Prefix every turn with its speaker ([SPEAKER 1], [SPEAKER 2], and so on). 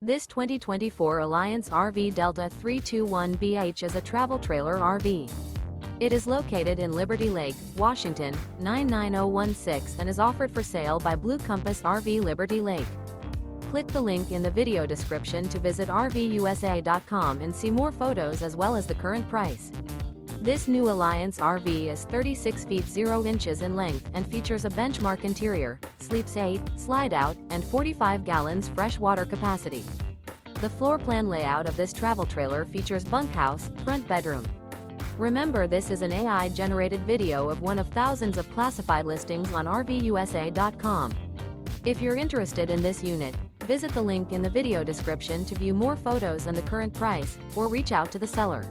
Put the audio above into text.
[SPEAKER 1] This 2024 Alliance RV Delta 321BH is a travel trailer RV. It is located in Liberty Lake, Washington, 99016 and is offered for sale by Blue Compass RV Liberty Lake. Click the link in the video description to visit RVUSA.com and see more photos as well as the current price. This new Alliance RV is 36 feet 0 inches in length and features a benchmark interior, sleeps 8, slide-out, and 45 gallons fresh water capacity. The floor plan layout of this travel trailer features bunkhouse, front bedroom. Remember, this is an AI-generated video of one of thousands of classified listings on RVUSA.com. If you're interested in this unit, visit the link in the video description to view more photos and the current price, or reach out to the seller.